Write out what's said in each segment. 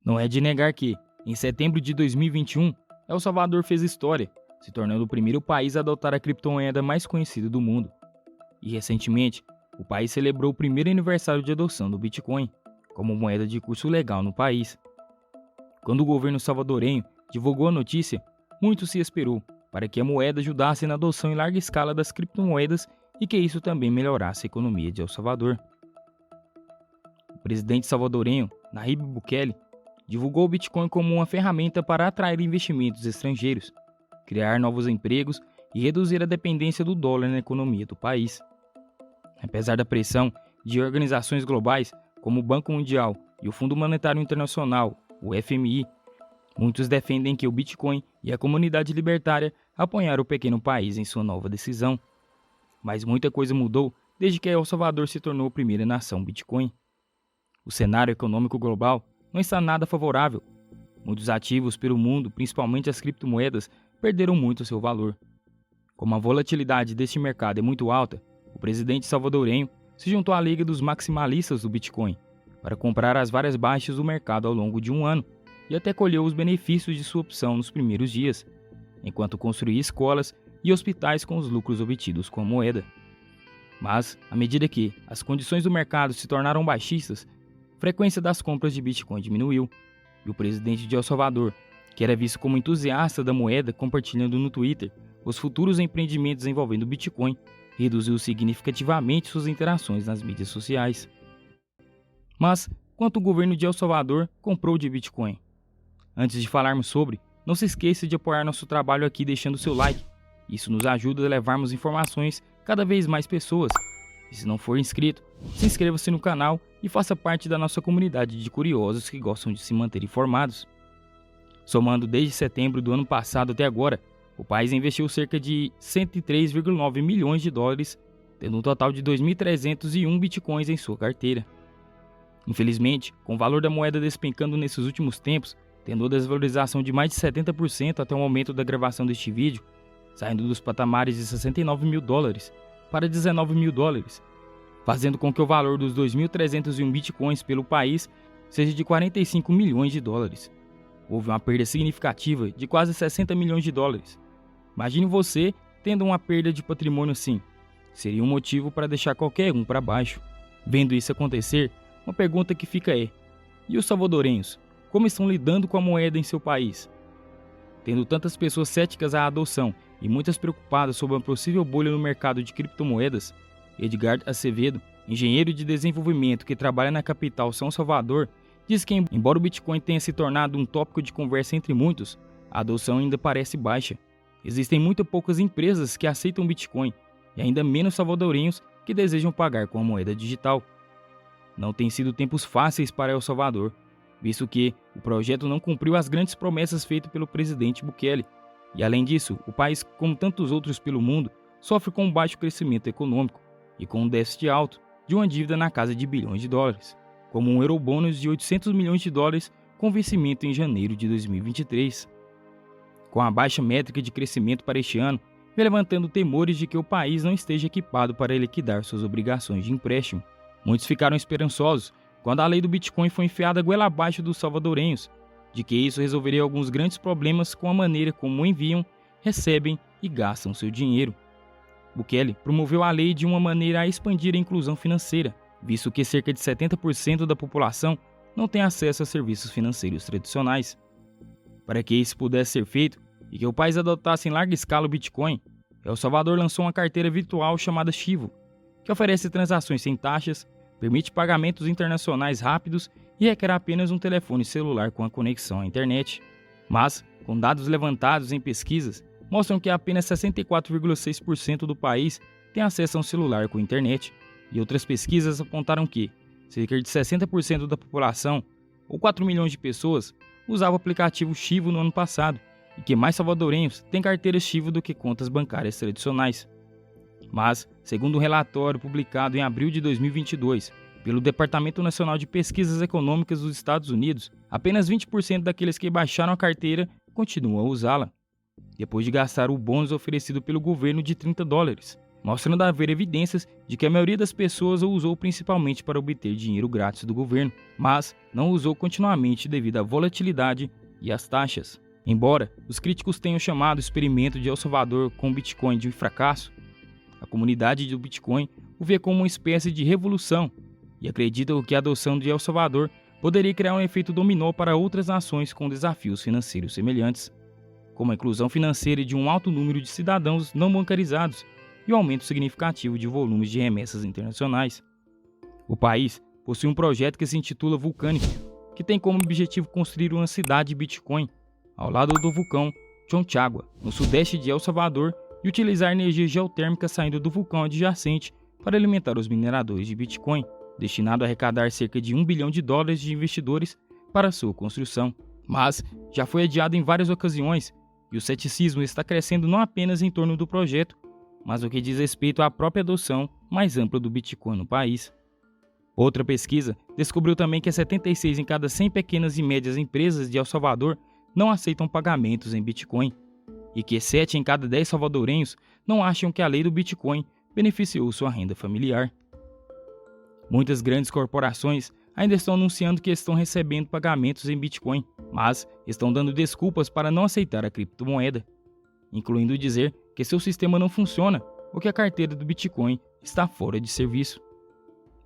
Não é de negar que, em setembro de 2021, El Salvador fez história, se tornando o primeiro país a adotar a criptomoeda mais conhecida do mundo. E recentemente, o país celebrou o primeiro aniversário de adoção do Bitcoin, como moeda de curso legal no país. Quando o governo salvadorenho divulgou a notícia, muito se esperou para que a moeda ajudasse na adoção em larga escala das criptomoedas e que isso também melhorasse a economia de El Salvador. O presidente salvadorenho, Nayib Bukele, divulgou o Bitcoin como uma ferramenta para atrair investimentos estrangeiros, criar novos empregos e reduzir a dependência do dólar na economia do país. Apesar da pressão de organizações globais como o Banco Mundial e o Fundo Monetário Internacional, o FMI, muitos defendem que o Bitcoin e a comunidade libertária apoiaram o pequeno país em sua nova decisão. Mas muita coisa mudou desde que El Salvador se tornou a primeira nação Bitcoin. O cenário econômico global não está nada favorável. Muitos ativos pelo mundo, principalmente as criptomoedas, perderam muito seu valor. Como a volatilidade deste mercado é muito alta, o presidente salvadorenho se juntou à Liga dos Maximalistas do Bitcoin para comprar as várias baixas do mercado ao longo de um ano e até colheu os benefícios de sua opção nos primeiros dias, enquanto construía escolas e hospitais com os lucros obtidos com a moeda. Mas, à medida que as condições do mercado se tornaram baixistas, a frequência das compras de Bitcoin diminuiu, e o presidente de El Salvador, que era visto como entusiasta da moeda compartilhando no Twitter os futuros empreendimentos envolvendo Bitcoin, reduziu significativamente suas interações nas mídias sociais. Mas, quanto o governo de El Salvador comprou de Bitcoin? Antes de falarmos sobre, não se esqueça de apoiar nosso trabalho aqui deixando seu like. Isso nos ajuda a levarmos informações cada vez mais pessoas. E se não for inscrito, se inscreva-se no canal e faça parte da nossa comunidade de curiosos que gostam de se manter informados. Somando desde setembro do ano passado até agora, o país investiu cerca de 103,9 milhões de dólares, tendo um total de 2.301 bitcoins em sua carteira. Infelizmente, com o valor da moeda despencando nesses últimos tempos, tendo a desvalorização de mais de 70% até o momento da gravação deste vídeo, saindo dos patamares de 69 mil dólares para 19 mil dólares, fazendo com que o valor dos 2.301 bitcoins pelo país seja de 45 milhões de dólares. Houve uma perda significativa de quase 60 milhões de dólares. Imagine você tendo uma perda de patrimônio assim. Seria um motivo para deixar qualquer um para baixo. Vendo isso acontecer, uma pergunta que fica é: e os salvadorenhos? Como estão lidando com a moeda em seu país? Tendo tantas pessoas céticas à adoção e muitas preocupadas sobre uma possível bolha no mercado de criptomoedas, Edgar Acevedo, engenheiro de desenvolvimento que trabalha na capital São Salvador, diz que, embora o Bitcoin tenha se tornado um tópico de conversa entre muitos, a adoção ainda parece baixa. Existem muito poucas empresas que aceitam Bitcoin e ainda menos salvadorenhos que desejam pagar com a moeda digital. Não tem sido tempos fáceis para El Salvador, visto que o projeto não cumpriu as grandes promessas feitas pelo presidente Bukele. E além disso, o país, como tantos outros pelo mundo, sofre com um baixo crescimento econômico e com um déficit alto de uma dívida na casa de bilhões de dólares, como um eurobônus de 800 milhões de dólares com vencimento em janeiro de 2023. Com a baixa métrica de crescimento para este ano, vem levantando temores de que o país não esteja equipado para liquidar suas obrigações de empréstimo. Muitos ficaram esperançosos quando a lei do Bitcoin foi enfiada goela abaixo dos salvadorenhos, de que isso resolveria alguns grandes problemas com a maneira como enviam, recebem e gastam seu dinheiro. Bukele promoveu a lei de uma maneira a expandir a inclusão financeira, visto que cerca de 70% da população não tem acesso a serviços financeiros tradicionais. Para que isso pudesse ser feito e que o país adotasse em larga escala o Bitcoin, El Salvador lançou uma carteira virtual chamada Chivo, que oferece transações sem taxas, permite pagamentos internacionais rápidos e requer apenas um telefone celular com a conexão à internet. Mas, com dados levantados em pesquisas, mostram que apenas 64,6% do país tem acesso a um celular com internet, e outras pesquisas apontaram que cerca de 60% da população, ou 4 milhões de pessoas, usava o aplicativo Chivo no ano passado, e que mais salvadorenhos têm carteiras Chivo do que contas bancárias tradicionais. Mas, segundo um relatório publicado em abril de 2022 pelo Departamento Nacional de Pesquisas Econômicas dos Estados Unidos, apenas 20% daqueles que baixaram a carteira continuam a usá-la, depois de gastar o bônus oferecido pelo governo de $30. mostrando haver evidências de que a maioria das pessoas o usou principalmente para obter dinheiro grátis do governo, mas não o usou continuamente devido à volatilidade e às taxas. Embora os críticos tenham chamado o experimento de El Salvador com o Bitcoin de fracasso, a comunidade do Bitcoin o vê como uma espécie de revolução e acredita que a adoção de El Salvador poderia criar um efeito dominó para outras nações com desafios financeiros semelhantes, como a inclusão financeira de um alto número de cidadãos não bancarizados e o aumento significativo de volumes de remessas internacionais. O país possui um projeto que se intitula Vulcanic, que tem como objetivo construir uma cidade Bitcoin ao lado do vulcão Chonchagua, no sudeste de El Salvador, e utilizar energia geotérmica saindo do vulcão adjacente para alimentar os mineradores de Bitcoin, destinado a arrecadar cerca de $1 bilhão de investidores para sua construção. Mas já foi adiado em várias ocasiões, e o ceticismo está crescendo não apenas em torno do projeto, mas no que diz respeito à própria adoção mais ampla do Bitcoin no país. Outra pesquisa descobriu também que 76 em cada 100 pequenas e médias empresas de El Salvador não aceitam pagamentos em Bitcoin, e que 7 em cada 10 salvadorenhos não acham que a lei do Bitcoin beneficiou sua renda familiar. Muitas grandes corporações ainda estão anunciando que estão recebendo pagamentos em Bitcoin, mas estão dando desculpas para não aceitar a criptomoeda, incluindo dizer que seu sistema não funciona ou que a carteira do Bitcoin está fora de serviço.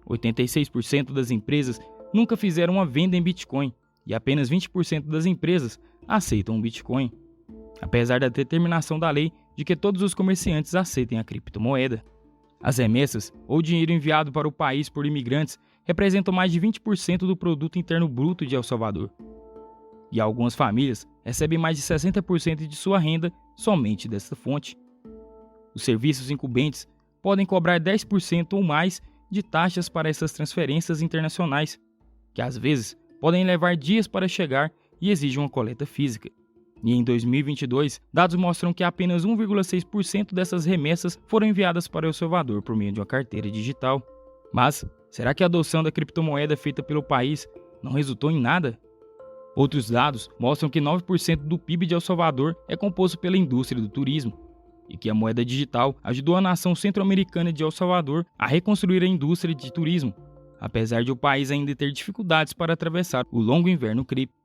86% das empresas nunca fizeram uma venda em Bitcoin e apenas 20% das empresas aceitam o Bitcoin, apesar da determinação da lei de que todos os comerciantes aceitem a criptomoeda. As remessas, ou dinheiro enviado para o país por imigrantes, representam mais de 20% do produto interno bruto de El Salvador. E algumas famílias recebem mais de 60% de sua renda somente desta fonte. Os serviços incumbentes podem cobrar 10% ou mais de taxas para essas transferências internacionais, que às vezes podem levar dias para chegar e exigem uma coleta física. E em 2022, dados mostram que apenas 1,6% dessas remessas foram enviadas para El Salvador por meio de uma carteira digital. Mas, será que a adoção da criptomoeda feita pelo país não resultou em nada? Outros dados mostram que 9% do PIB de El Salvador é composto pela indústria do turismo, e que a moeda digital ajudou a nação centro-americana de El Salvador a reconstruir a indústria de turismo, apesar de o país ainda ter dificuldades para atravessar o longo inverno cripto.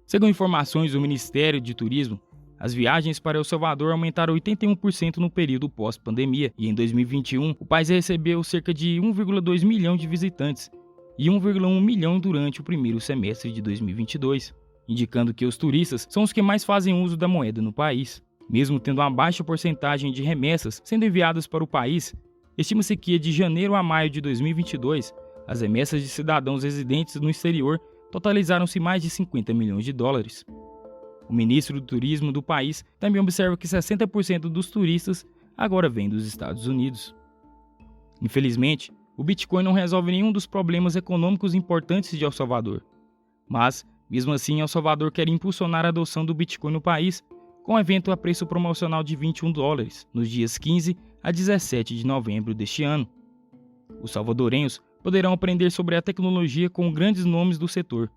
Segundo informações do Ministério de Turismo, as viagens para El Salvador aumentaram 81% no período pós-pandemia, e em 2021 o país recebeu cerca de 1,2 milhão de visitantes e 1,1 milhão durante o primeiro semestre de 2022, indicando que os turistas são os que mais fazem uso da moeda no país. Mesmo tendo uma baixa porcentagem de remessas sendo enviadas para o país, estima-se que de janeiro a maio de 2022, as remessas de cidadãos residentes no exterior totalizaram-se mais de $50 milhões. O ministro do Turismo do país também observa que 60% dos turistas agora vêm dos Estados Unidos. Infelizmente, o Bitcoin não resolve nenhum dos problemas econômicos importantes de El Salvador. Mas, mesmo assim, El Salvador quer impulsionar a adoção do Bitcoin no país com um evento a preço promocional de $21 nos dias 15 a 17 de novembro deste ano. Os salvadorenhos poderão aprender sobre a tecnologia com grandes nomes do setor,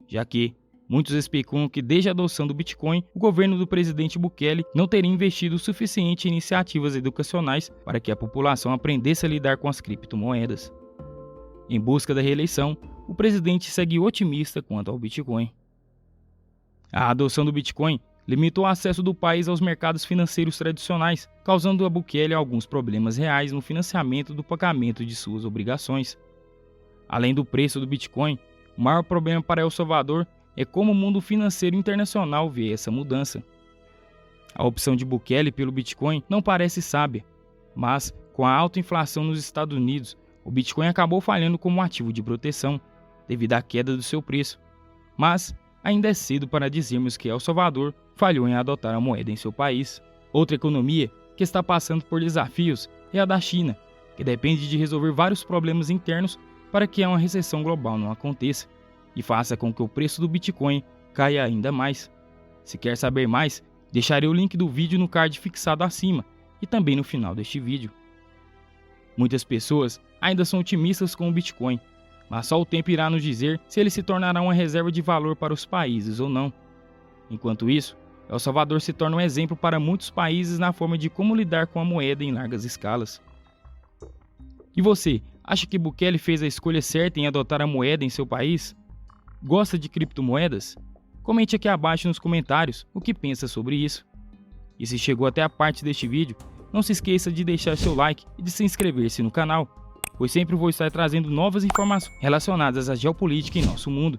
já que muitos especulam que desde a adoção do Bitcoin, o governo do presidente Bukele não teria investido o suficiente em iniciativas educacionais para que a população aprendesse a lidar com as criptomoedas. Em busca da reeleição, o presidente segue otimista quanto ao Bitcoin. A adoção do Bitcoin limitou o acesso do país aos mercados financeiros tradicionais, causando a Bukele alguns problemas reais no financiamento do pagamento de suas obrigações. Além do preço do Bitcoin, o maior problema para El Salvador é como o mundo financeiro internacional vê essa mudança. A opção de Bukele pelo Bitcoin não parece sábia, mas com a alta inflação nos Estados Unidos, o Bitcoin acabou falhando como ativo de proteção, devido à queda do seu preço. Mas ainda é cedo para dizermos que El Salvador falhou em adotar a moeda em seu país. Outra economia que está passando por desafios é a da China, que depende de resolver vários problemas internos para que uma recessão global não aconteça e faça com que o preço do Bitcoin caia ainda mais. Se quer saber mais, deixarei o link do vídeo no card fixado acima e também no final deste vídeo. Muitas pessoas ainda são otimistas com o Bitcoin, mas só o tempo irá nos dizer se ele se tornará uma reserva de valor para os países ou não. Enquanto isso, El Salvador se torna um exemplo para muitos países na forma de como lidar com a moeda em largas escalas. E você, acha que Bukele fez a escolha certa em adotar a moeda em seu país? Gosta de criptomoedas? Comente aqui abaixo nos comentários o que pensa sobre isso. E se chegou até a parte deste vídeo, não se esqueça de deixar seu like e de se inscrever-se no canal, pois sempre vou estar trazendo novas informações relacionadas à geopolítica em nosso mundo.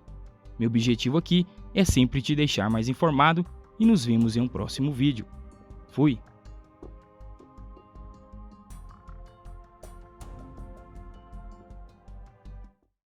Meu objetivo aqui é sempre te deixar mais informado e nos vemos em um próximo vídeo. Fui!